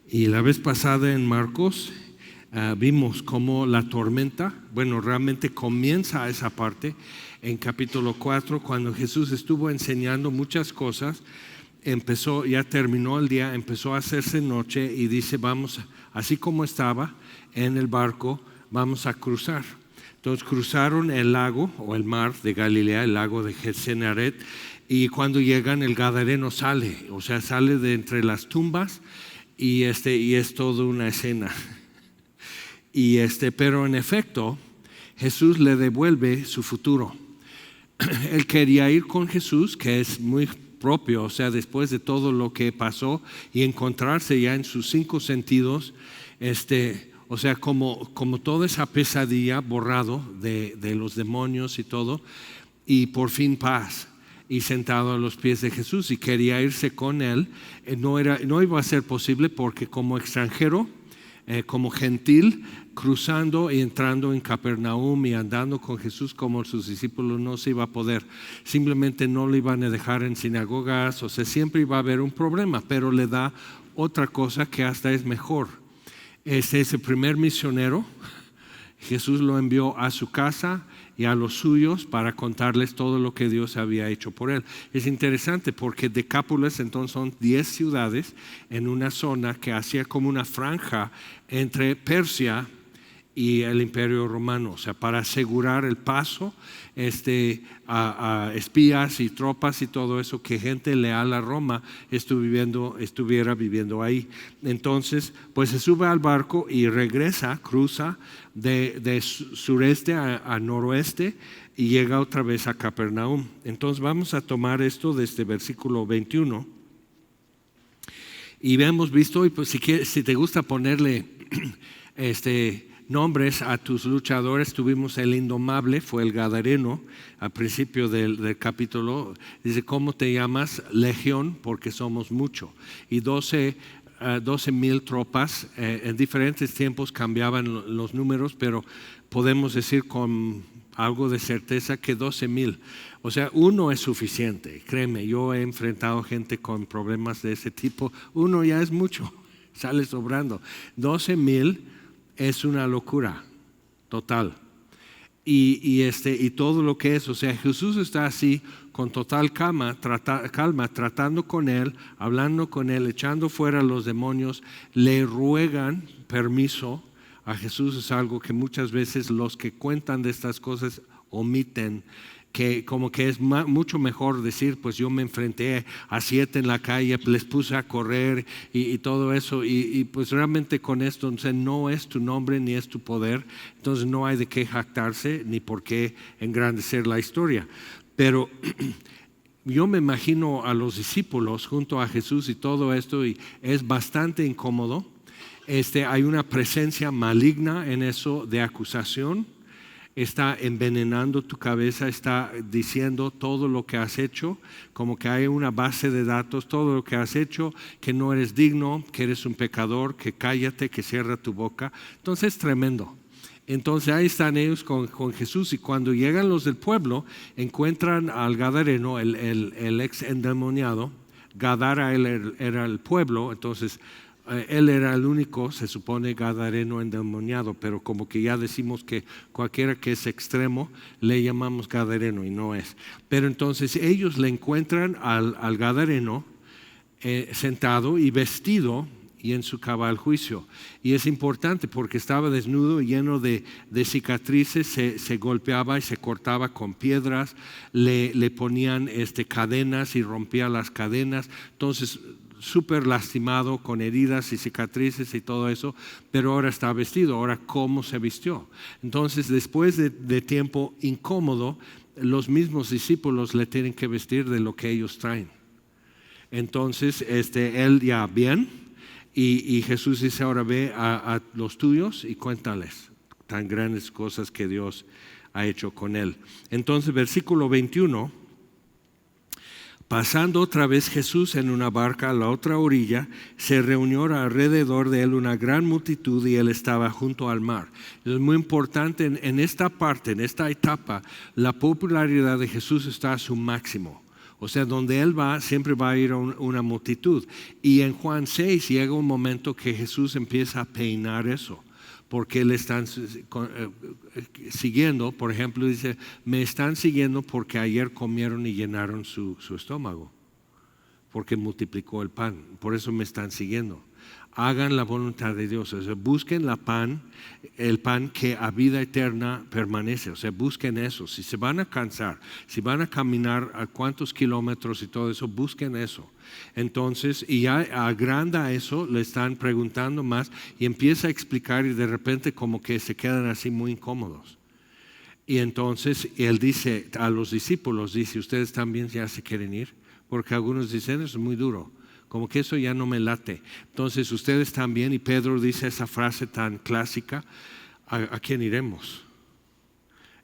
Y la vez pasada en Marcos vimos cómo la tormenta, realmente comienza esa parte en capítulo 4, cuando Jesús estuvo enseñando muchas cosas. Ya terminó el día, empezó a hacerse noche y dice, vamos, así como estaba en el barco, vamos a cruzar. Entonces cruzaron el lago o el mar de Galilea, el lago de Genesaret, y cuando llegan el gadareno sale de entre las tumbas y es toda una escena. Pero en efecto, Jesús le devuelve su futuro. Él quería ir con Jesús, que es muy propio, después de todo lo que pasó y encontrarse ya en sus 5 sentidos, como toda esa pesadilla borrado de los demonios y todo, y por fin paz, y sentado a los pies de Jesús, y quería irse con él. No iba a ser posible porque como extranjero, como gentil, cruzando y entrando en Capernaum y andando con Jesús como sus discípulos, no se iba a poder. Simplemente no lo iban a dejar en sinagogas, siempre iba a haber un problema, pero le da otra cosa que hasta es mejor. Ese primer misionero, Jesús lo envió a su casa y a los suyos para contarles todo lo que Dios había hecho por él. Es interesante porque Decápolis entonces son 10 ciudades en una zona que hacía como una franja entre Persia y el Imperio Romano, para asegurar el paso a espías y tropas y todo eso, que gente leal a Roma estuviera viviendo ahí. Entonces, pues se sube al barco y cruza de sureste a noroeste y llega otra vez a Capernaum. Entonces vamos a tomar esto desde versículo 21. Y hemos visto, y pues si te gusta ponerle nombres a tus luchadores, tuvimos el indomable, fue el gadareno al principio del capítulo. Dice, ¿cómo te llamas? Legión, porque somos mucho. Y 12,000 tropas. En diferentes tiempos cambiaban los números, pero podemos decir con algo de certeza que 12,000. Uno es suficiente. Créeme, yo he enfrentado gente con problemas de ese tipo. Uno ya es mucho, sale sobrando. 12,000 es una locura total. Y todo lo que es, Jesús está así con total calma, tratando con él, hablando con él, echando fuera a los demonios. Le ruegan permiso a Jesús. Es algo que muchas veces los que cuentan de estas cosas omiten, que como que es mucho mejor decir, pues yo me enfrenté a 7 en la calle, les puse a correr y todo eso, y pues realmente con esto no es tu nombre ni es tu poder, entonces no hay de qué jactarse ni por qué engrandecer la historia. Pero yo me imagino a los discípulos junto a Jesús y todo esto, y es bastante incómodo. Hay una presencia maligna en eso de acusación. Está envenenando tu cabeza, está diciendo todo lo que has hecho, como que hay una base de datos, todo lo que has hecho, que no eres digno, que eres un pecador, que cállate, que cierra tu boca. Entonces es tremendo. Entonces ahí están ellos con Jesús, y cuando llegan los del pueblo, encuentran al gadareno, el ex endemoniado. Gadara era el pueblo, entonces él era el único, se supone, gadareno endemoniado, pero como que ya decimos que cualquiera que es extremo le llamamos gadareno y no es. Pero entonces ellos le encuentran al gadareno sentado y vestido y en su cabal juicio. Y es importante porque estaba desnudo y lleno de cicatrices, se golpeaba y se cortaba con piedras, le ponían cadenas y rompía las cadenas. Entonces súper lastimado, con heridas y cicatrices y todo eso, pero ahora está vestido. Ahora, ¿cómo se vistió? Entonces, después de tiempo incómodo, los mismos discípulos le tienen que vestir de lo que ellos traen. Entonces, él ya bien, y Jesús dice, ahora ve a los tuyos y cuéntales tan grandes cosas que Dios ha hecho con él. Entonces, versículo 21. Pasando otra vez Jesús en una barca a la otra orilla, se reunió alrededor de él una gran multitud y él estaba junto al mar. Es muy importante en esta parte, en esta etapa, la popularidad de Jesús está a su máximo. O sea, donde Él va, siempre va a ir una multitud. Y en Juan 6 llega un momento que Jesús empieza a peinar eso, porque le están siguiendo. Por ejemplo, dice, me están siguiendo porque ayer comieron y llenaron su estómago, porque multiplicó el pan. Por eso me están siguiendo. Hagan la voluntad de Dios, o sea, busquen el pan que a vida eterna permanece, o sea, busquen eso. Si se van a cansar, si van a caminar a cuántos kilómetros y todo eso, busquen eso. Entonces, y ya agranda eso, le están preguntando más y empieza a explicar y de repente como que se quedan así muy incómodos. Y entonces Él dice a los discípulos, dice, ¿ustedes también ya se quieren ir? Porque algunos dicen, eso es muy duro. Como que eso ya no me late. Entonces ustedes también, y Pedro dice esa frase tan clásica, ¿a quién iremos?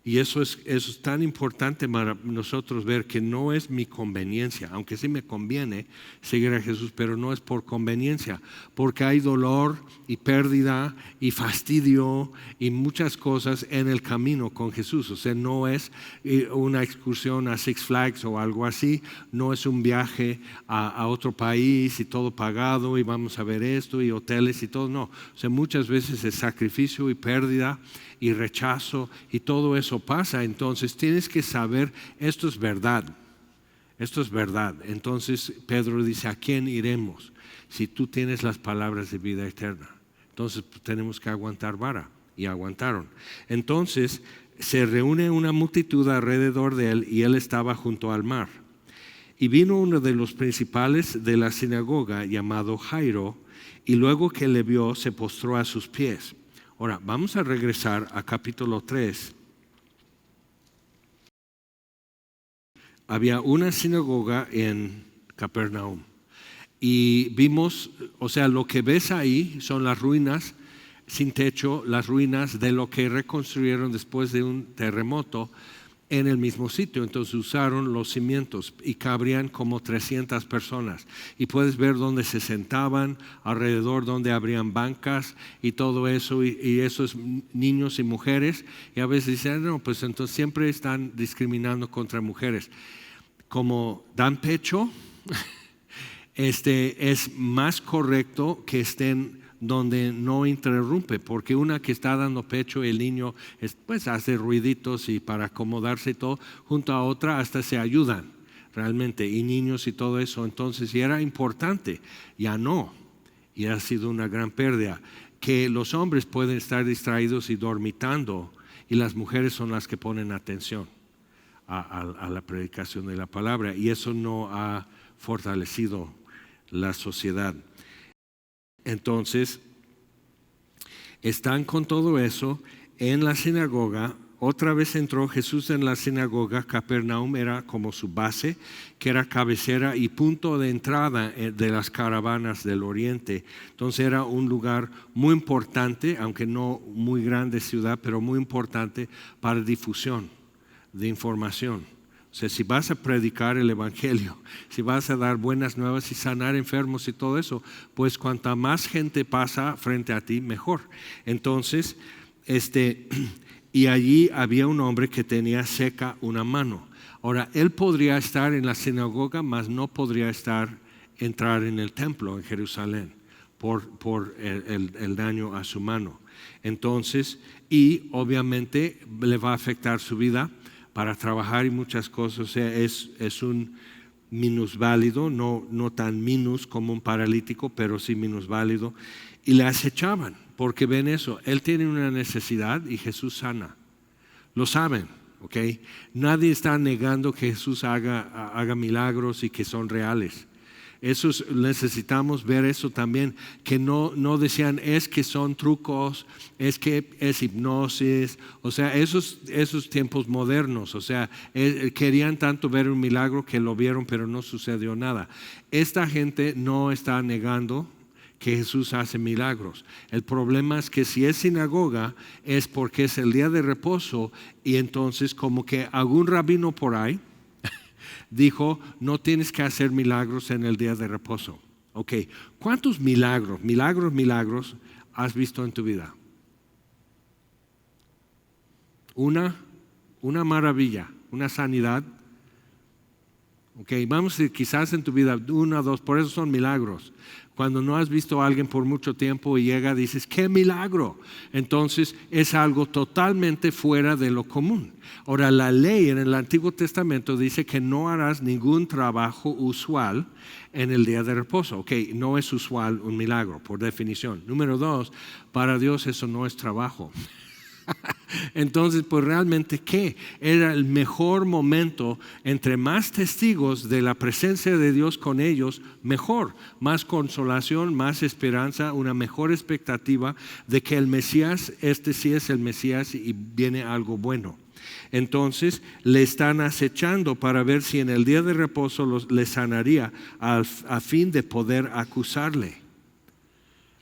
Y eso es tan importante para nosotros ver que no es mi conveniencia, aunque sí me conviene seguir a Jesús, pero no es por conveniencia, porque hay dolor y pérdida y fastidio y muchas cosas en el camino con Jesús. O sea, no es una excursión a Six Flags o algo así, no es un viaje a otro país y todo pagado y vamos a ver esto y hoteles y todo, no. O sea, muchas veces es sacrificio y pérdida y rechazo y todo eso pasa. Entonces tienes que saber, esto es verdad, esto es verdad. Entonces Pedro dice, ¿a quién iremos si tú tienes las palabras de vida eterna? Entonces pues, tenemos que aguantar vara, y aguantaron. Entonces se reúne una multitud alrededor de él y él estaba junto al mar. Y vino uno de los principales de la sinagoga llamado Jairo, y luego que le vio se postró a sus pies. Ahora, vamos a regresar a capítulo 3. Había una sinagoga en Capernaum y vimos, o sea, lo que ves ahí son las ruinas sin techo, las ruinas de lo que reconstruyeron después de un terremoto en el mismo sitio. Entonces usaron los cimientos y cabrían como 300 personas. Y puedes ver dónde se sentaban, alrededor donde habrían bancas y todo eso, y esos niños y mujeres. Y a veces dicen, no, pues entonces siempre están discriminando contra mujeres. Como dan pecho, es más correcto que estén donde no interrumpe, porque una que está dando pecho, el niño pues hace ruiditos y para acomodarse y todo, junto a otra hasta se ayudan realmente, y niños y todo eso. Entonces, y era importante, ya no, y ha sido una gran pérdida, que los hombres pueden estar distraídos y dormitando, y las mujeres son las que ponen atención a la predicación de la palabra, y eso no ha fortalecido la sociedad. Entonces, están con todo eso en la sinagoga. Otra vez entró Jesús en la sinagoga. Capernaum era como su base, que era cabecera y punto de entrada de las caravanas del oriente. Entonces era un lugar muy importante, aunque no muy grande ciudad, pero muy importante para difusión de información. O sea, si vas a predicar el evangelio, si vas a dar buenas nuevas y sanar enfermos y todo eso, pues cuanta más gente pasa frente a ti, mejor. Entonces, y allí había un hombre que tenía seca una mano. Ahora, él podría estar en la sinagoga, mas no podría entrar en el templo en Jerusalén por el daño a su mano. Entonces, y obviamente le va a afectar su vida para trabajar y muchas cosas. O sea, es un minusválido, no tan minus como un paralítico, pero sí minusválido. Y le acechaban, porque ven eso, él tiene una necesidad y Jesús sana. Lo saben, ¿ok? Nadie está negando que Jesús haga milagros y que son reales. Necesitamos ver eso también, que no decían es que son trucos, es que es hipnosis, o sea, esos tiempos modernos, o sea, querían tanto ver un milagro que lo vieron pero no sucedió nada. Esta gente no está negando que Jesús hace milagros. El problema es que si es sinagoga es porque es el día de reposo, y entonces como que algún rabino por ahí dijo, no tienes que hacer milagros en el día de reposo. Ok, ¿cuántos milagros has visto en tu vida? Una maravilla, una sanidad. Okay, vamos a decir, quizás en tu vida, 1 o 2, por eso son milagros. Cuando no has visto a alguien por mucho tiempo y llega, dices, ¡qué milagro! Entonces es algo totalmente fuera de lo común. Ahora, la ley en el Antiguo Testamento dice que no harás ningún trabajo usual en el día de reposo. Ok, no es usual un milagro, por definición. Número 2, para Dios eso no es trabajo. Entonces, pues realmente, ¿qué? Era el mejor momento. Entre más testigos de la presencia de Dios con ellos, mejor. Más consolación, más esperanza, una mejor expectativa de que el Mesías, este sí es el Mesías y viene algo bueno. Entonces le están acechando para ver si en el día de reposo le sanaría a fin de poder acusarle.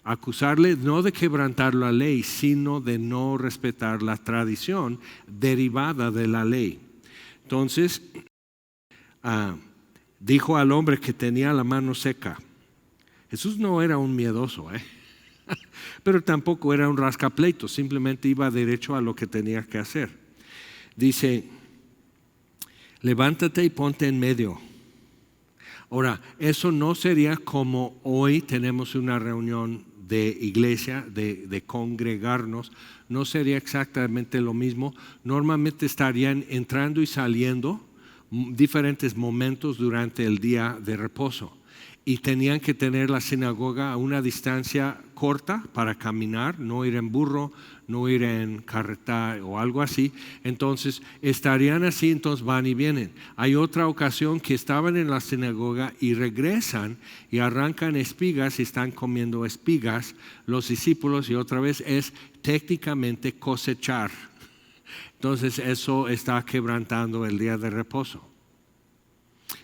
Acusarle no de quebrantar la ley, sino de no respetar la tradición derivada de la ley. Entonces, dijo al hombre que tenía la mano seca. Jesús no era un miedoso, pero tampoco era un rascapleito, simplemente iba derecho a lo que tenía que hacer. Dice, levántate y ponte en medio. Ahora, eso no sería como hoy tenemos una reunión de iglesia, de congregarnos, no sería exactamente lo mismo. Normalmente estarían entrando y saliendo diferentes momentos durante el día de reposo y tenían que tener la sinagoga a una distancia corta para caminar, no ir en burro, no ir en carreta o algo así. Entonces estarían así, entonces van y vienen. Hay otra ocasión que estaban en la sinagoga y regresan y arrancan espigas y están comiendo espigas los discípulos, y otra vez es técnicamente cosechar. Entonces eso está quebrantando el día de reposo.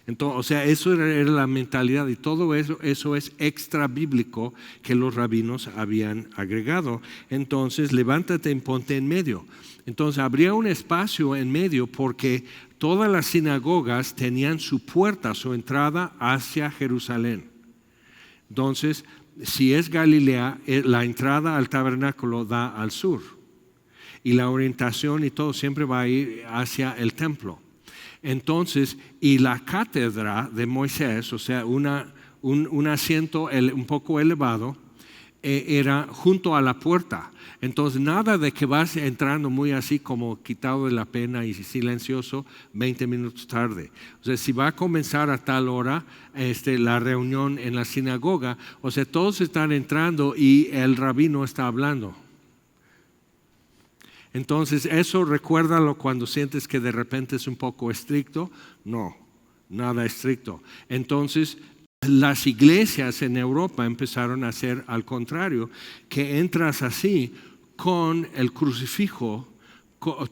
Entonces, o sea, eso era la mentalidad, y todo eso es extra bíblico que los rabinos habían agregado. Entonces, levántate y ponte en medio. Entonces, habría un espacio en medio porque todas las sinagogas tenían su puerta, su entrada hacia Jerusalén. Entonces, si es Galilea, la entrada al tabernáculo da al sur y la orientación y todo siempre va a ir hacia el templo. Entonces, y la cátedra de Moisés, o sea, un asiento un poco elevado, era junto a la puerta. Entonces, nada de que vas entrando muy así como quitado de la pena y silencioso 20 minutos tarde. O sea, si va a comenzar a tal hora la reunión en la sinagoga, o sea, todos están entrando y el rabino está hablando. Entonces, eso recuérdalo cuando sientes que de repente es un poco estricto. No, nada estricto. Entonces, las iglesias en Europa empezaron a hacer al contrario, que entras así con el crucifijo,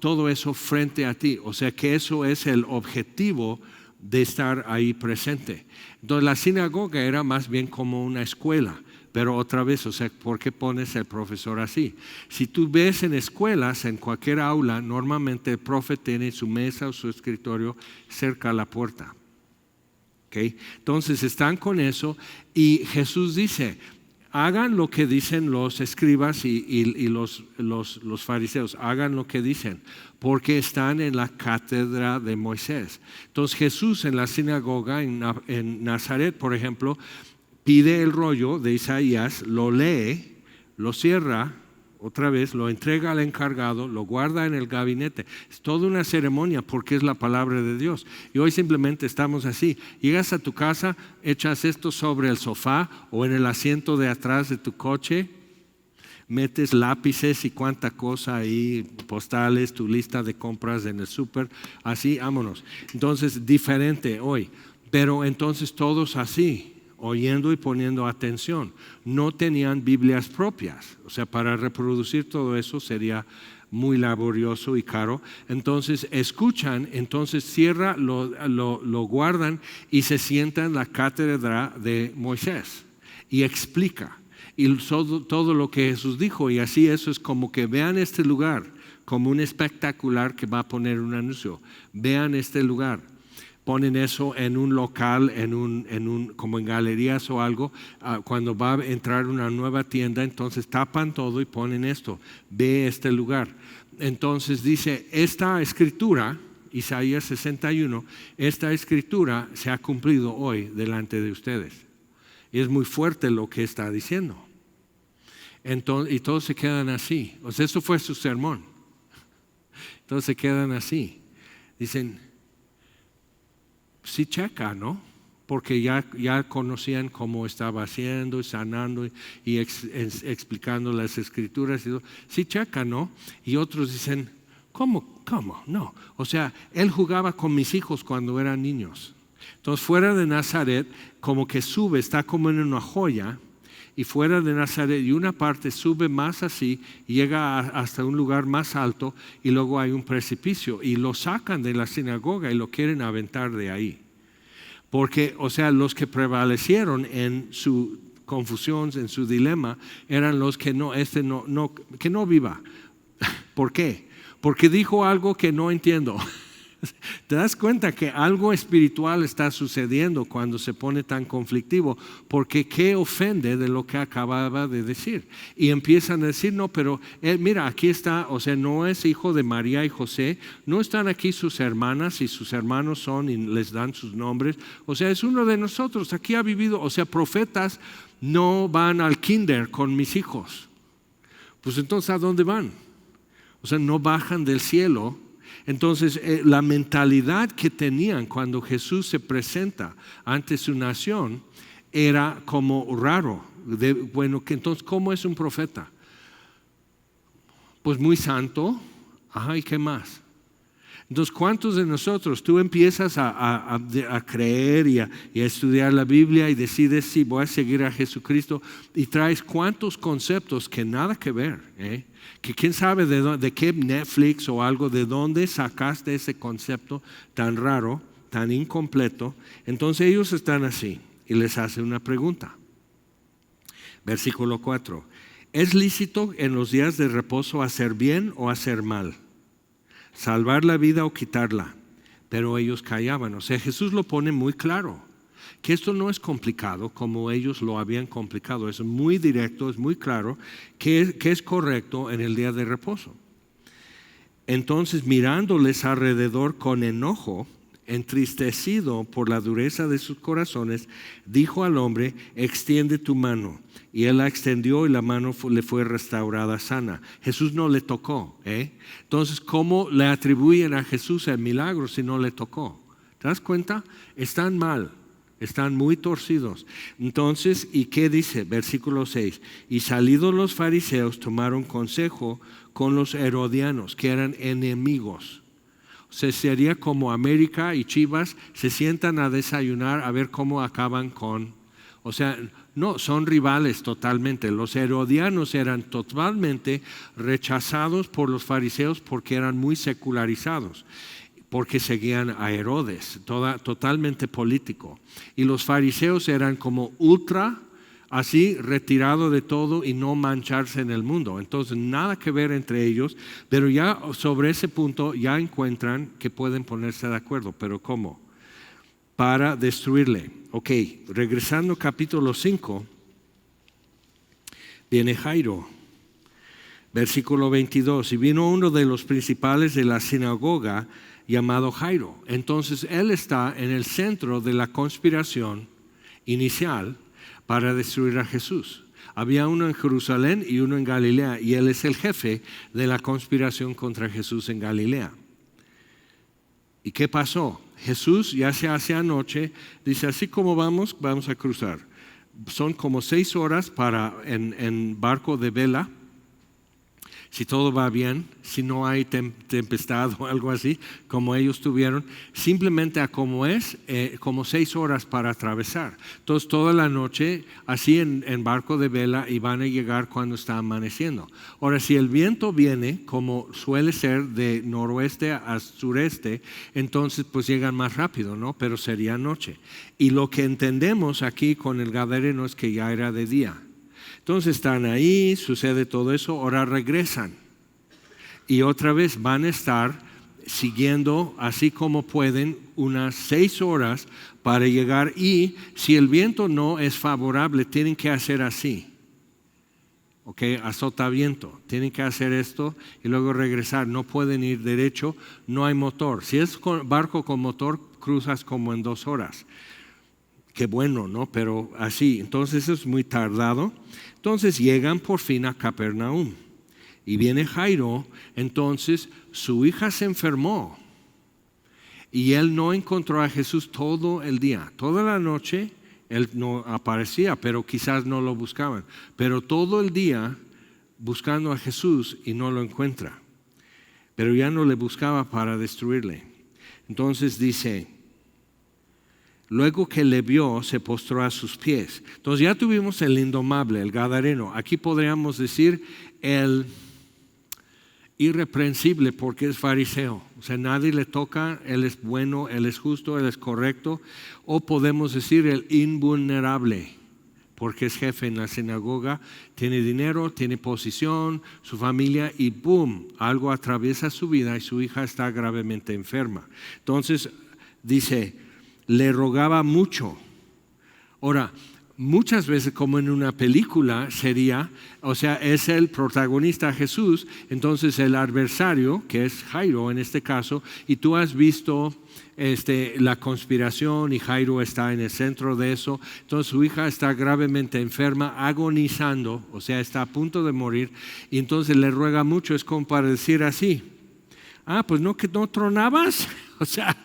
todo eso frente a ti. O sea que eso es el objetivo de estar ahí presente. Entonces, la sinagoga era más bien como una escuela. Pero otra vez, o sea, ¿por qué pones el profesor así? Si tú ves en escuelas, en cualquier aula, normalmente el profe tiene su mesa o su escritorio cerca a la puerta. ¿Okay? Entonces están con eso y Jesús dice, hagan lo que dicen los escribas y los fariseos, hagan lo que dicen, porque están en la cátedra de Moisés. Entonces Jesús en la sinagoga en Nazaret, por ejemplo, pide el rollo de Isaías, lo lee, lo cierra otra vez, lo entrega al encargado, lo guarda en el gabinete. Es toda una ceremonia porque es la palabra de Dios. Y hoy simplemente estamos así. Llegas a tu casa, echas esto sobre el sofá o en el asiento de atrás de tu coche, metes lápices y cuánta cosa ahí, postales, tu lista de compras en el súper, así, vámonos. Entonces, diferente hoy. Pero entonces todos así, oyendo y poniendo atención. No tenían Biblias propias. O sea, para reproducir todo eso sería muy laborioso y caro. Entonces escuchan, entonces cierra, lo guardan y se sientan en la cátedra de Moisés y explica y todo lo que Jesús dijo. Y así eso es como que vean este lugar como un espectacular que va a poner un anuncio. Vean este lugar. Ponen eso en un local, como en galerías o algo. Cuando va a entrar una nueva tienda, entonces tapan todo y ponen esto. Ve este lugar. Entonces dice, esta escritura, Isaías 61, esta escritura se ha cumplido hoy delante de ustedes. Y es muy fuerte lo que está diciendo. Entonces, y todos se quedan así. O sea, eso fue su sermón. Todos se quedan así. Dicen, sí checa, ¿no? Porque ya conocían cómo estaba haciendo, sanando y explicando las escrituras. Sí checa, ¿no? Y otros dicen, ¿cómo? No. O sea, él jugaba con mis hijos cuando eran niños. Entonces, fuera de Nazaret, como que sube, está como en una joya. Y fuera de Nazaret, y una parte sube más así, y llega hasta un lugar más alto, y luego hay un precipicio. Y lo sacan de la sinagoga y lo quieren aventar de ahí. Porque, o sea, los que prevalecieron en su confusión, en su dilema, eran los que que no viva. ¿Por qué? Porque dijo algo que no entiendo. Te das cuenta que algo espiritual está sucediendo cuando se pone tan conflictivo, porque ¿qué ofende de lo que acababa de decir? Y empiezan a decir, no, pero mira, aquí está, o sea, no es hijo de María y José, no están aquí sus hermanas y sus hermanos son y les dan sus nombres, o sea, es uno de nosotros, aquí ha vivido, o sea, profetas no van al kinder con mis hijos. Pues entonces, ¿a dónde van? O sea, no bajan del cielo. Entonces, la mentalidad que tenían cuando Jesús se presenta ante su nación era como raro. Bueno, que entonces, ¿cómo es un profeta? Pues muy santo. ¿Y qué más? Entonces, ¿cuántos de nosotros tú empiezas a creer y a estudiar la Biblia y decides si voy a seguir a Jesucristo y traes cuántos conceptos que nada que ver, que quién sabe de qué Netflix o algo, de dónde sacaste ese concepto tan raro, tan incompleto? Entonces ellos están así y les hace una pregunta. Versículo 4. ¿Es lícito en los días de reposo hacer bien o hacer mal? Salvar la vida o quitarla. Pero ellos callaban. O sea, Jesús lo pone muy claro, que esto no es complicado como ellos lo habían complicado. Es muy directo, es muy claro que es correcto en el día de reposo. Entonces, mirándoles alrededor con enojo, entristecido por la dureza de sus corazones, dijo al hombre, extiende tu mano. Y él la extendió y la mano le fue restaurada sana. Jesús no le tocó. Entonces, ¿cómo le atribuyen a Jesús el milagro si no le tocó? ¿Te das cuenta? Están mal, están muy torcidos. Entonces, ¿y qué dice? Versículo 6. Y salidos los fariseos tomaron consejo con los herodianos, que eran enemigos. Sería como América y Chivas se sientan a desayunar a ver cómo acaban con... O sea, no, son rivales totalmente. Los herodianos eran totalmente rechazados por los fariseos porque eran muy secularizados, porque seguían a Herodes, totalmente político. Y los fariseos eran como ultra, así retirado de todo y no mancharse en el mundo. Entonces nada que ver entre ellos, pero ya sobre ese punto ya encuentran que pueden ponerse de acuerdo. ¿Pero cómo? Para destruirle. Ok, regresando capítulo 5, viene Jairo. Versículo 22, y vino uno de los principales de la sinagoga llamado Jairo. Entonces él está en el centro de la conspiración inicial para destruir a Jesús. Había uno en Jerusalén y uno en Galilea, y él es el jefe de la conspiración contra Jesús en Galilea. ¿Y qué pasó? Jesús ya se hace anoche, dice, así como vamos a cruzar. Son como 6 horas en barco de vela. Si todo va bien, si no hay tempestad o algo así, como ellos tuvieron, simplemente a como es, como 6 horas para atravesar. Entonces toda la noche así en barco de vela y van a llegar cuando está amaneciendo. Ahora, si el viento viene, como suele ser de noroeste a sureste, entonces pues llegan más rápido, ¿no? Pero sería noche. Y lo que entendemos aquí con el gadareno es que ya era de día. Entonces están ahí, sucede todo eso, ahora regresan. Y otra vez van a estar siguiendo así como pueden unas 6 horas para llegar. Y si el viento no es favorable, tienen que hacer así. ¿ok? Azotamiento. Tienen que hacer esto y luego regresar. No pueden ir derecho, no hay motor. Si es barco con motor, cruzas como en 2 horas. Qué bueno, ¿no? Pero así, entonces es muy tardado. Entonces llegan por fin a Capernaum. Y viene Jairo, entonces su hija se enfermó. Y él no encontró a Jesús todo el día. Toda la noche él no aparecía, pero quizás no lo buscaban. Pero todo el día buscando a Jesús y no lo encuentra. Pero ya no le buscaba para destruirle. Entonces dice, luego que le vio, se postró a sus pies. Entonces ya tuvimos el indomable, el gadareno. Aquí podríamos decir el irreprensible porque es fariseo. O sea, nadie le toca, él es bueno, él es justo, él es correcto. O podemos decir el invulnerable porque es jefe en la sinagoga, tiene dinero, tiene posición, su familia y boom, algo atraviesa su vida y su hija está gravemente enferma. Entonces dice, le rogaba mucho. Ahora, muchas veces como en una película sería, o sea, es el protagonista Jesús, entonces el adversario, que es Jairo en este caso, y tú has visto la conspiración y Jairo está en el centro de eso, entonces su hija está gravemente enferma, agonizando, o sea, está a punto de morir, y entonces le ruega mucho, es como para decir así, pues no, que no tronabas. O sea,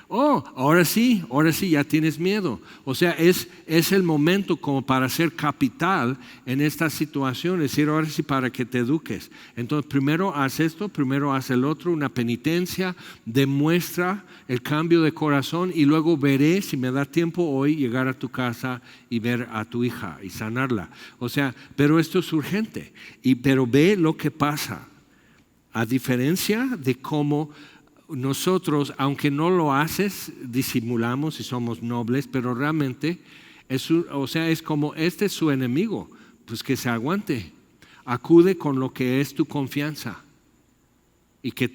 ahora sí, ya tienes miedo. O sea, es el momento como para ser capital en esta situación, es decir, ahora sí para que te eduques. Entonces, primero haz esto, primero haz el otro, una penitencia, demuestra el cambio de corazón y luego veré, si me da tiempo hoy, llegar a tu casa y ver a tu hija y sanarla. O sea, pero esto es urgente, pero ve lo que pasa. A diferencia de cómo nosotros, aunque no lo haces, disimulamos y somos nobles, pero realmente es como este es su enemigo, pues que se aguante. Acude con lo que es tu confianza y que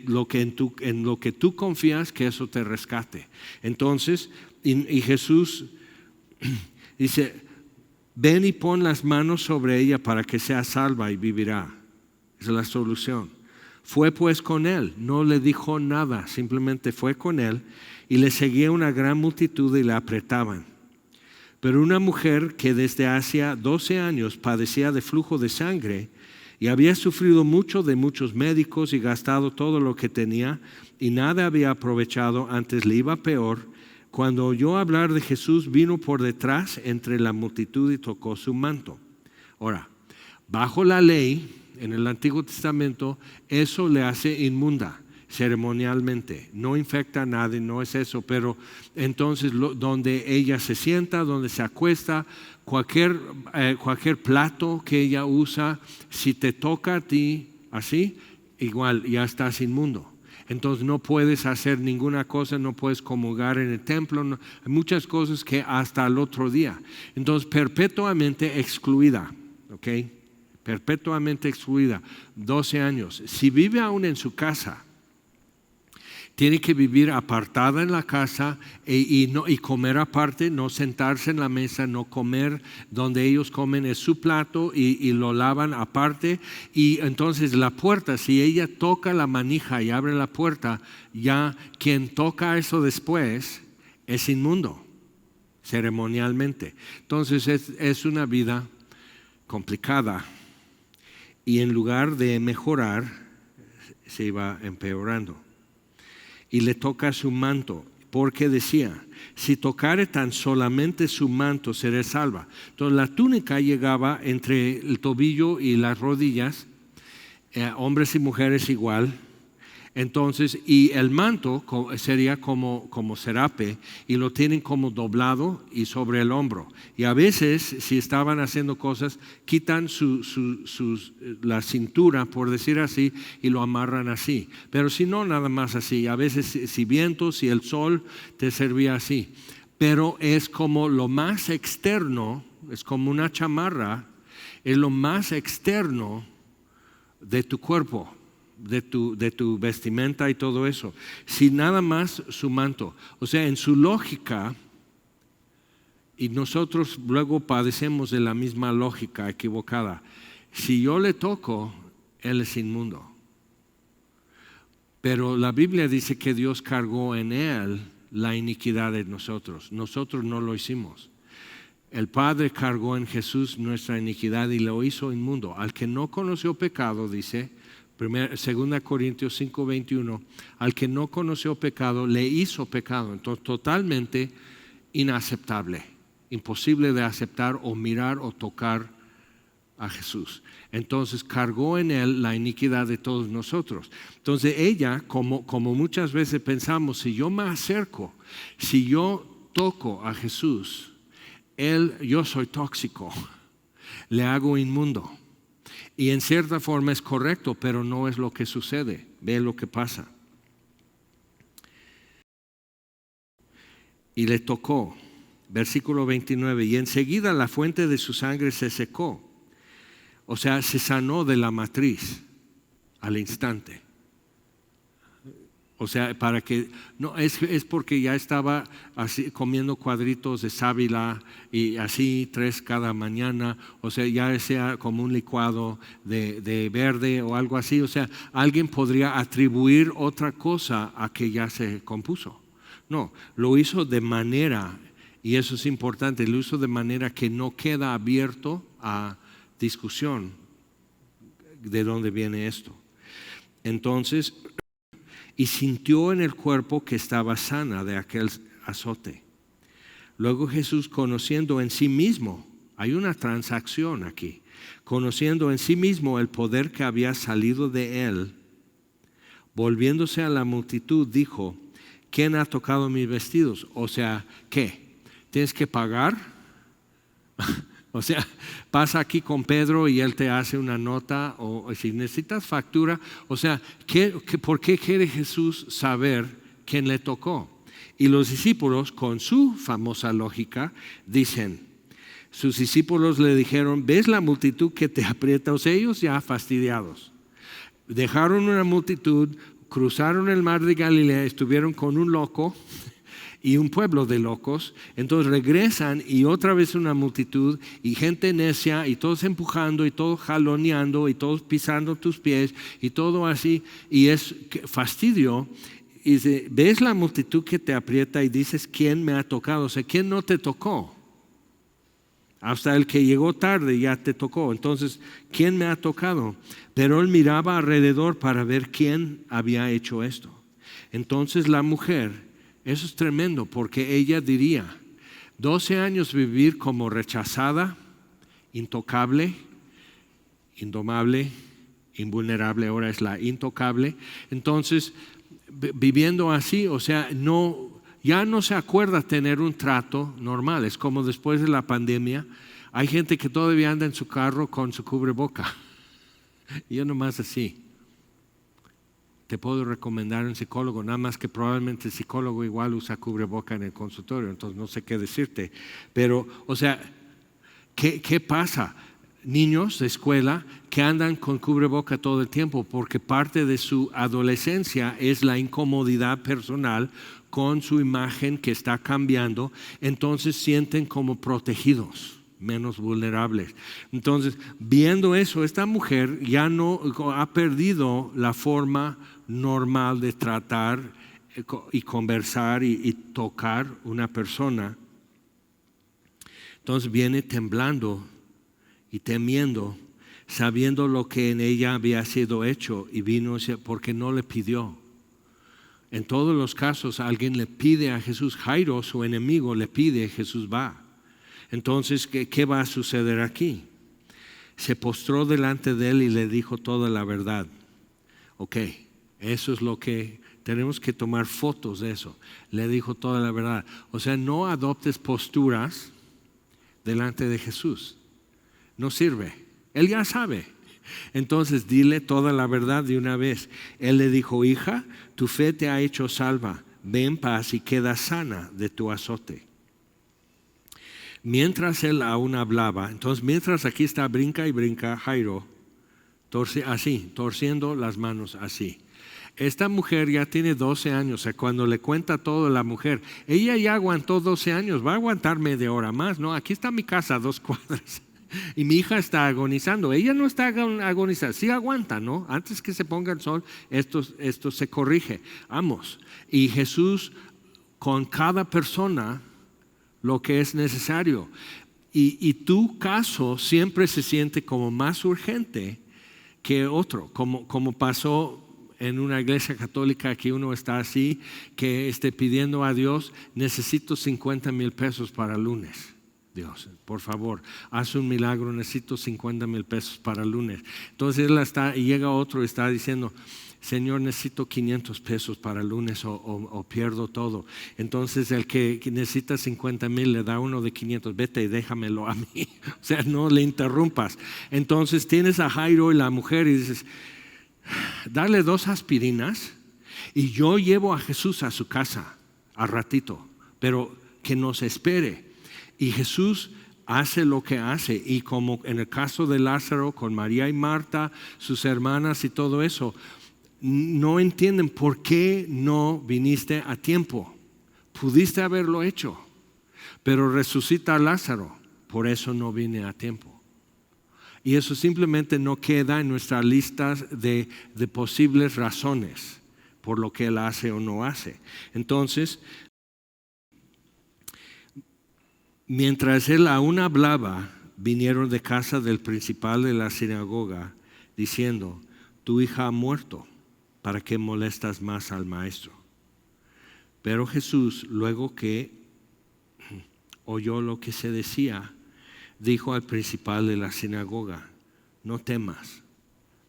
en lo que tú confías, que eso te rescate. Entonces, y Jesús dice, ven y pon las manos sobre ella para que sea salva y vivirá. Esa es la solución. Fue pues con él, no le dijo nada, simplemente fue con él y le seguía una gran multitud y le apretaban. Pero una mujer que desde hacía 12 años padecía de flujo de sangre y había sufrido mucho de muchos médicos y gastado todo lo que tenía y nada había aprovechado, antes le iba peor, cuando oyó hablar de Jesús vino por detrás entre la multitud y tocó su manto. Ahora, bajo la ley, en el Antiguo Testamento, eso le hace inmunda ceremonialmente. No infecta a nadie, no es eso, pero entonces donde ella se sienta, donde se acuesta, cualquier plato que ella usa, si te toca a ti así, igual ya estás inmundo. Entonces no puedes hacer ninguna cosa, no puedes comulgar en el templo, no, hay muchas cosas que hasta el otro día. Entonces perpetuamente excluida, ¿ok? Perpetuamente excluida, 12 años. Si vive aún en su casa, tiene que vivir apartada en la casa y comer aparte, no sentarse en la mesa, no comer donde ellos comen, es su plato y lo lavan aparte. Y entonces la puerta, si ella toca la manija y abre la puerta, ya quien toca eso después es inmundo, ceremonialmente. Entonces es una vida complicada. Y en lugar de mejorar, se iba empeorando. Y le toca su manto, porque decía, si tocare tan solamente su manto, seré salva. Entonces la túnica llegaba entre el tobillo y las rodillas, hombres y mujeres igual. Entonces, y el manto sería como serape y lo tienen como doblado y sobre el hombro. Y a veces, si estaban haciendo cosas, quitan la cintura, por decir así, y lo amarran así. Pero si no, nada más así. A veces, si viento, si el sol, te servía así. Pero es como lo más externo, es como una chamarra, es lo más externo de tu cuerpo. De tu vestimenta y todo eso, si nada más su manto. O sea, en su lógica, y nosotros luego padecemos de la misma lógica equivocada, si yo le toco, él es inmundo. Pero la Biblia dice que Dios cargó en él la iniquidad de nosotros. Nosotros no lo hicimos. El Padre cargó en Jesús nuestra iniquidad y lo hizo inmundo. Al que no conoció pecado, dice 2 Corintios 5:21, al que no conoció pecado, le hizo pecado. Entonces, totalmente inaceptable, imposible de aceptar o mirar o tocar a Jesús. Entonces cargó en él la iniquidad de todos nosotros. Entonces ella, como muchas veces pensamos, si yo me acerco, si yo toco a Jesús, yo soy tóxico, le hago inmundo. Y en cierta forma es correcto, pero no es lo que sucede. Ve lo que pasa. Y le tocó, versículo 29, y enseguida la fuente de su sangre se secó. O sea, se sanó de la matriz al instante. O sea, para que, no, es porque ya estaba así comiendo cuadritos de sábila y así 3 cada mañana. O sea, ya sea como un licuado de verde o algo así. O sea, alguien podría atribuir otra cosa a que ya se compuso. No, lo hizo de manera, y eso es importante, lo hizo de manera que no queda abierto a discusión de dónde viene esto. Entonces, y sintió en el cuerpo que estaba sana de aquel azote. Luego Jesús, conociendo en sí mismo, hay una transacción aquí, conociendo en sí mismo el poder que había salido de él, volviéndose a la multitud, dijo: ¿quién ha tocado mis vestidos? O sea, ¿qué? ¿Tienes que pagar? O sea, pasa aquí con Pedro y él te hace una nota, o si necesitas factura. O sea, ¿por qué quiere Jesús saber quién le tocó? Y los discípulos, con su famosa lógica, dicen, sus discípulos le dijeron: ¿ves la multitud que te aprieta? O sea, ellos ya fastidiados. Dejaron una multitud, cruzaron el mar de Galilea, estuvieron con un loco y un pueblo de locos. Entonces regresan y otra vez una multitud y gente necia y todos empujando y todos jaloneando y todos pisando tus pies y todo así, y es fastidio. Y dice: ves la multitud que te aprieta y dices: ¿quién me ha tocado? O sea, ¿quién no te tocó? Hasta el que llegó tarde ya te tocó. Entonces, ¿quién me ha tocado? Pero él miraba alrededor para ver quién había hecho esto. Entonces la mujer, eso es tremendo, porque ella diría: 12 años vivir como rechazada, intocable, indomable, invulnerable, ahora es la intocable. Entonces, viviendo así, o sea, ya no se acuerda tener un trato normal. Es como después de la pandemia, hay gente que todavía anda en su carro con su cubreboca. Y yo nomás así. Te puedo recomendar un psicólogo, nada más que probablemente el psicólogo igual usa cubreboca en el consultorio, entonces no sé qué decirte. Pero, o sea, ¿qué pasa? Niños de escuela que andan con cubreboca todo el tiempo porque parte de su adolescencia es la incomodidad personal con su imagen que está cambiando, entonces sienten como protegidos, menos vulnerables. Entonces, viendo eso, esta mujer ya no ha perdido la forma normal de tratar y conversar y tocar una persona. Entonces viene temblando y temiendo, sabiendo lo que en ella había sido hecho, y vino porque no le pidió. En todos los casos alguien le pide a Jesús. Jairo, su enemigo, le pide, Jesús va. Entonces, ¿qué va a suceder aquí? Se postró delante de él y le dijo toda la verdad. Ok, eso es lo que tenemos que tomar fotos de eso. Le dijo toda la verdad. O sea, no adoptes posturas delante de Jesús. No sirve. Él ya sabe. Entonces, dile toda la verdad de una vez. Él le dijo: hija, tu fe te ha hecho salva. Ve en paz y queda sana de tu azote. Mientras él aún hablaba, entonces mientras aquí está brinca y brinca Jairo, torciendo las manos así. Esta mujer ya tiene 12 años, o sea, cuando le cuenta todo a la mujer, ella ya aguantó 12 años, va a aguantar media hora más, ¿no? Aquí está mi casa a 2 cuadras. Y mi hija está agonizando. Ella no está agonizando, sí aguanta, ¿no? Antes que se ponga el sol, esto se corrige. Vamos. Y Jesús con cada persona lo que es necesario. Y tu caso siempre se siente como más urgente que otro, como pasó en una iglesia católica, que uno está así, que esté pidiendo a Dios, necesito 50,000 pesos para el lunes. Dios, por favor, haz un milagro, necesito 50,000 pesos para el lunes. Entonces y llega otro y está diciendo, Señor, necesito 500 pesos para el lunes o pierdo todo. Entonces el que necesita 50,000 le da uno de 500, vete y déjamelo a mí. O sea, no le interrumpas. Entonces tienes a Jairo y la mujer y dices, dale 2 aspirinas y yo llevo a Jesús a su casa al ratito, pero que nos espere. Y Jesús hace lo que hace, y como en el caso de Lázaro con María y Marta, sus hermanas y todo eso, no entienden por qué no viniste a tiempo. Pudiste haberlo hecho, pero resucita a Lázaro, por eso no vine a tiempo. Y eso simplemente no queda en nuestras listas de posibles razones por lo que Él hace o no hace. Entonces, mientras Él aún hablaba, vinieron de casa del principal de la sinagoga, diciendo, tu hija ha muerto, ¿para qué molestas más al maestro? Pero Jesús, luego que oyó lo que se decía, dijo al principal de la sinagoga, no temas,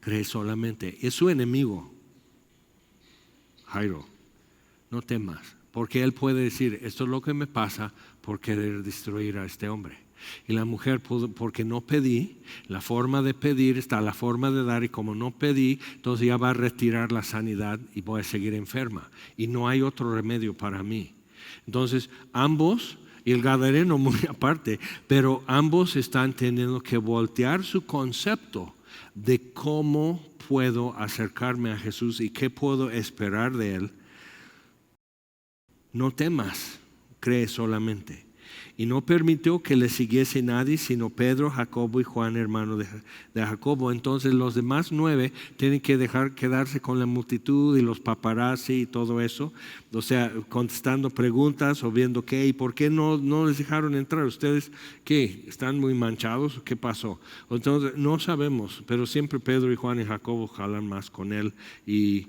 cree solamente. Es su enemigo, Jairo, no temas, porque él puede decir, esto es lo que me pasa por querer destruir a este hombre. Y la mujer pudo, porque no pedí, la forma de pedir está la forma de dar, y como no pedí, entonces ya va a retirar la sanidad y voy a seguir enferma. Y no hay otro remedio para mí. Entonces, ambos, y el gadareno muy aparte, pero ambos están teniendo que voltear su concepto de cómo puedo acercarme a Jesús y qué puedo esperar de Él. No temas, cree solamente. Y no permitió que le siguiese nadie, sino Pedro, Jacobo y Juan, hermano de Jacobo. Entonces los demás 9 tienen que quedarse con la multitud y los paparazzi y todo eso. O sea, contestando preguntas o viendo qué y por qué no les dejaron entrar. ¿Ustedes qué? ¿Están muy manchados? ¿Qué pasó? Entonces no sabemos, pero siempre Pedro y Juan y Jacobo jalan más con él. Y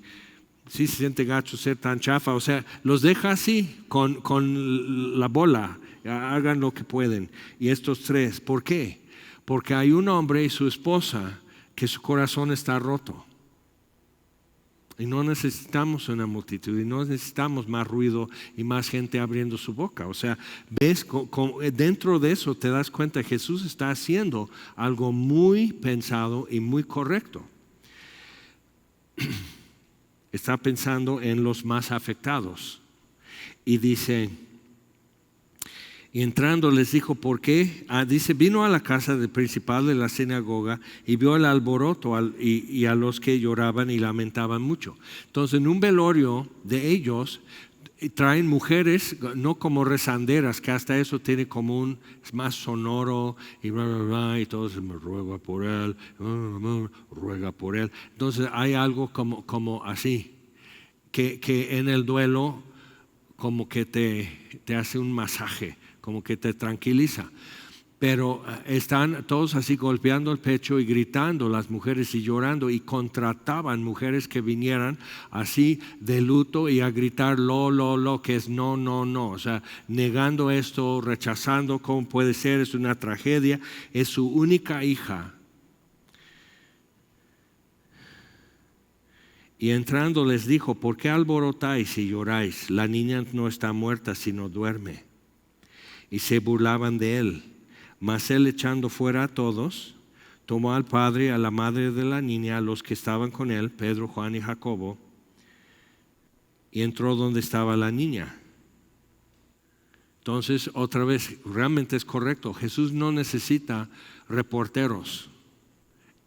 sí se siente gacho ser tan chafa. O sea, los deja así con la bola. Hagan lo que pueden. Y estos 3, ¿por qué? Porque hay un hombre y su esposa que su corazón está roto. Y no necesitamos una multitud, y no necesitamos más ruido y más gente abriendo su boca. O sea, ves, dentro de eso te das cuenta que Jesús está haciendo algo muy pensado y muy correcto. Está pensando en los más afectados. Y dice, y entrando les dijo, ¿por qué? Dice, vino a la casa del principal de la sinagoga y vio el alboroto y a los que lloraban y lamentaban mucho. Entonces, en un velorio de ellos, traen mujeres, no como rezanderas, que hasta eso tiene como es más sonoro y bla, bla, bla, y todos me ruega por él, ruega por él. Entonces, hay algo como así, que en el duelo como que te hace un masaje, como que te tranquiliza. Pero están todos así golpeando el pecho y gritando las mujeres y llorando, y contrataban mujeres que vinieran así de luto y a gritar lo, que es no, o sea, negando esto, rechazando cómo puede ser, es una tragedia, es su única hija. Y entrando les dijo, ¿por qué alborotáis y lloráis? La niña no está muerta, sino duerme. Y se burlaban de él. Mas él, echando fuera a todos, tomó al padre y a la madre de la niña, a los que estaban con él, Pedro, Juan y Jacobo, y entró donde estaba la niña. Entonces, otra vez, realmente es correcto. Jesús no necesita reporteros.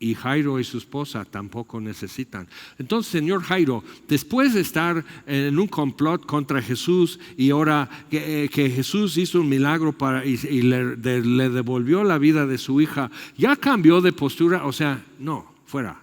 Y Jairo y su esposa tampoco necesitan. Entonces, señor Jairo, después de estar en un complot contra Jesús y ahora que Jesús hizo un milagro y le devolvió la vida de su hija, ¿ya cambió de postura? O sea, no, fuera.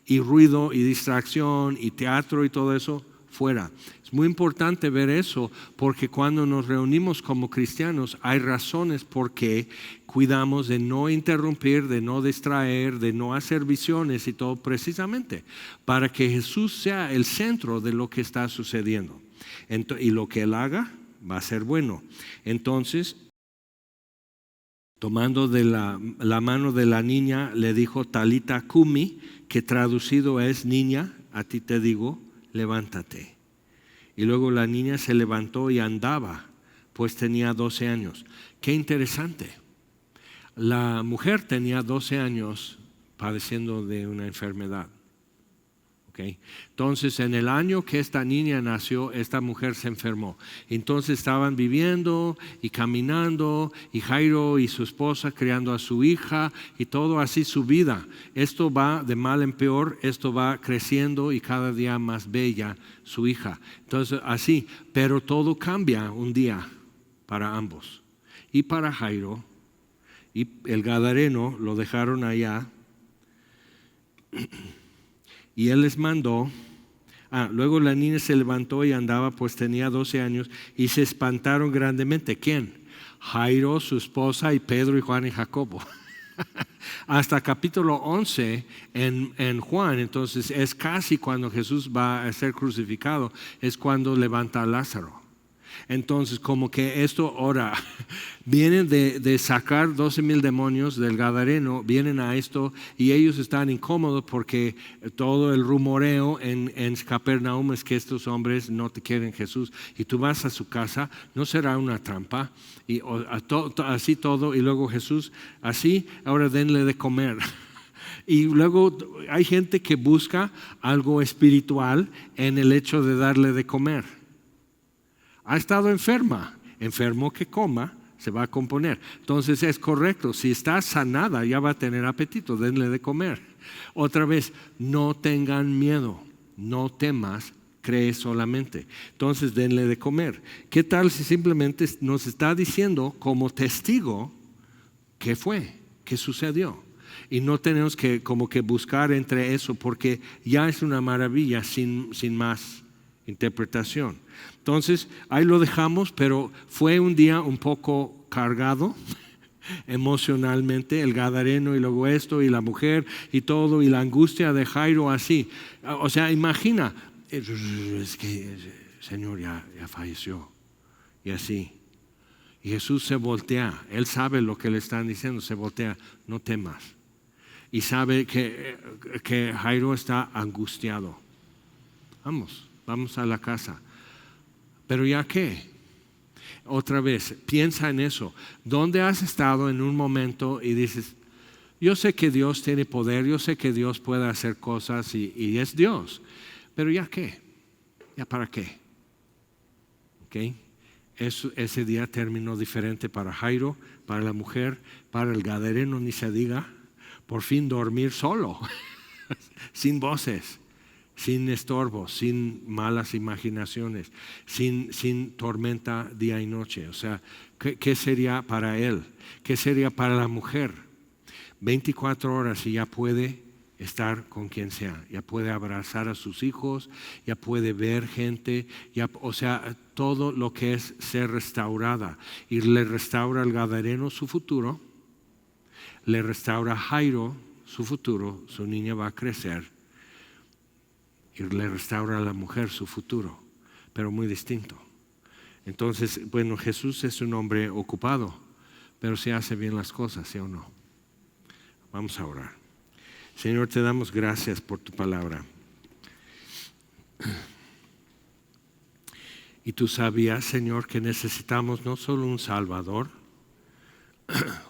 Y ruido y distracción y teatro y todo eso, fuera. Es muy importante ver eso porque cuando nos reunimos como cristianos hay razones por qué cuidamos de no interrumpir, de no distraer, de no hacer visiones y todo precisamente para que Jesús sea el centro de lo que está sucediendo. Y lo que Él haga va a ser bueno. Entonces, tomando de la mano de la niña, le dijo Talita Kumi, que traducido es niña, a ti te digo, levántate. Y luego la niña se levantó y andaba, pues tenía 12 años. Qué interesante. La mujer tenía 12 años padeciendo de una enfermedad. ¿Okay? Entonces, en el año que esta niña nació, esta mujer se enfermó. Entonces estaban viviendo y caminando, y Jairo y su esposa criando a su hija, y todo así su vida. Esto va de mal en peor, esto va creciendo y cada día más bella su hija. Entonces, así, pero todo cambia un día para ambos. Y para Jairo, y el gadareno lo dejaron allá. Y él les mandó. Luego la niña se levantó y andaba, pues tenía 12 años, y se espantaron grandemente. ¿Quién? Jairo, su esposa, y Pedro, y Juan, y Jacobo. Hasta capítulo 11 en Juan, entonces es casi cuando Jesús va a ser crucificado, es cuando levanta a Lázaro. Entonces, como que esto ahora vienen de sacar 12,000 demonios del gadareno, vienen a esto y ellos están incómodos porque todo el rumoreo en Capernaum es que estos hombres no te quieren Jesús y tú vas a su casa, no será una trampa y así todo y luego Jesús así, ahora denle de comer. Y luego hay gente que busca algo espiritual en el hecho de darle de comer. Ha estado enfermo que coma, se va a componer. Entonces es correcto, si está sanada ya va a tener apetito, denle de comer. Otra vez, no tengan miedo, no temas, cree solamente. Entonces denle de comer. ¿Qué tal si simplemente nos está diciendo como testigo qué fue, qué sucedió? Y no tenemos que como que buscar entre eso porque ya es una maravilla sin más interpretación. Entonces, ahí lo dejamos, pero fue un día un poco cargado emocionalmente, el gadareno y luego esto y la mujer y todo y la angustia de Jairo así. O sea, imagina, es que el Señor ya falleció y así. Y Jesús se voltea, Él sabe lo que le están diciendo, se voltea, no temas. Y sabe que Jairo está angustiado. Vamos a la casa. Pero ya qué, otra vez, piensa en eso. ¿Dónde has estado en un momento y dices, yo sé que Dios tiene poder, yo sé que Dios puede hacer cosas y es Dios, pero ya qué, ya para qué? ¿Okay? Ese día terminó diferente para Jairo, para la mujer, para el gadareno, ni se diga, por fin dormir solo, sin voces. Sin estorbos, sin malas imaginaciones, sin tormenta día y noche. O sea, ¿qué sería para él? ¿Qué sería para la mujer? 24 horas y ya puede estar con quien sea, ya puede abrazar a sus hijos, ya puede ver gente, o sea, todo lo que es ser restaurada. Y le restaura al gadareno su futuro, le restaura a Jairo su futuro, su niña va a crecer. Y le restaura a la mujer su futuro, pero muy distinto. Entonces, bueno, Jesús es un hombre ocupado, pero se hace bien las cosas, ¿sí o no? Vamos a orar. Señor, te damos gracias por tu palabra. Y tú sabías, Señor, que necesitamos no solo un Salvador,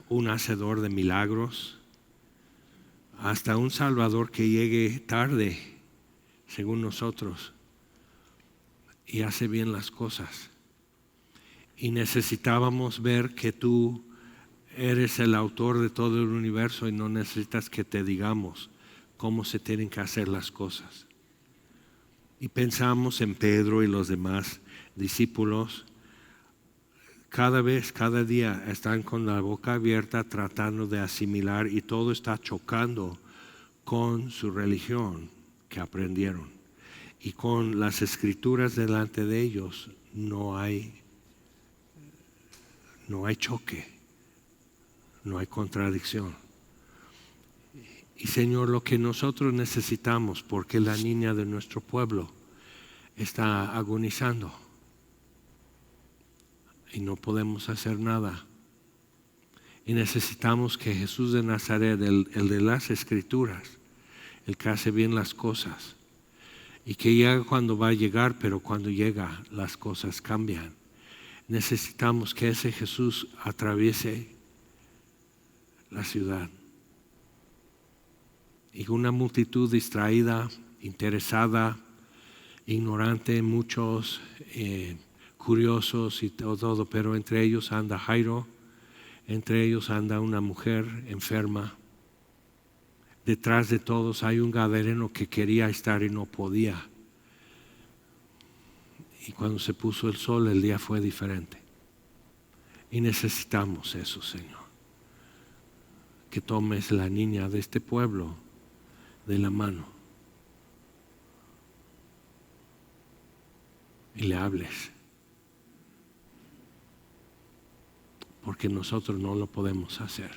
un hacedor de milagros, hasta un Salvador que llegue tarde, según nosotros, y hace bien las cosas. Y necesitábamos ver que tú eres el autor de todo el universo y no necesitas que te digamos cómo se tienen que hacer las cosas. Y pensamos en Pedro y los demás discípulos. Cada vez, cada día están con la boca abierta tratando de asimilar y todo está chocando con su religión que aprendieron. Y con las escrituras delante de ellos no hay choque, no hay contradicción. Y Señor, lo que nosotros necesitamos, porque la niña de nuestro pueblo está agonizando y no podemos hacer nada. Y necesitamos que Jesús de Nazaret, el de las escrituras, el que hace bien las cosas, y que llega cuando va a llegar, pero cuando llega las cosas cambian. Necesitamos que ese Jesús atraviese la ciudad. Y una multitud distraída, interesada, ignorante, muchos curiosos y todo, pero entre ellos anda Jairo, entre ellos anda una mujer enferma. Detrás de todos hay un gadareno que quería estar y no podía. Y cuando se puso el sol, el día fue diferente. Y necesitamos eso, Señor. Que tomes la niña de este pueblo de la mano y le hables, porque nosotros no lo podemos hacer.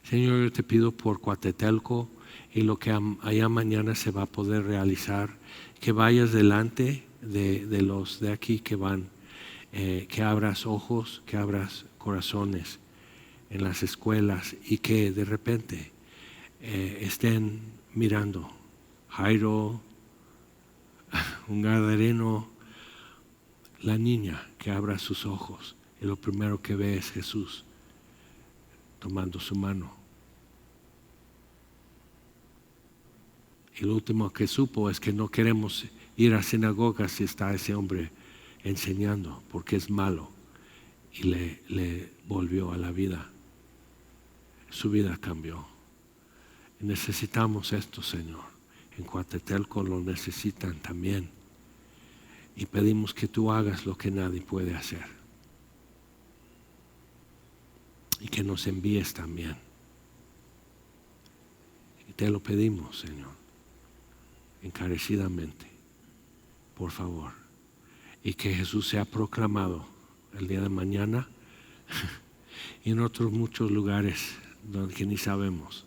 Señor, yo te pido por Coatetelco y lo que allá mañana se va a poder realizar, que vayas delante de los de aquí que van, que abras ojos, que abras corazones en las escuelas y que de repente estén mirando Jairo, un gadareno, la niña que abra sus ojos y lo primero que ve es Jesús tomando su mano. Y lo último que supo es que no queremos ir a sinagogas si está ese hombre enseñando, porque es malo, y le volvió a la vida. Su vida cambió. Y necesitamos esto, Señor. En Coatetelco lo necesitan también. Y pedimos que tú hagas lo que nadie puede hacer. Y que nos envíes también. Y te lo pedimos, Señor, encarecidamente, por favor. Y que Jesús sea proclamado el día de mañana y en otros muchos lugares donde que ni sabemos,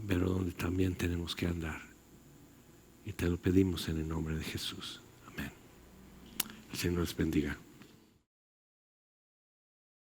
pero donde también tenemos que andar. Y te lo pedimos en el nombre de Jesús. Amén. El Señor les bendiga.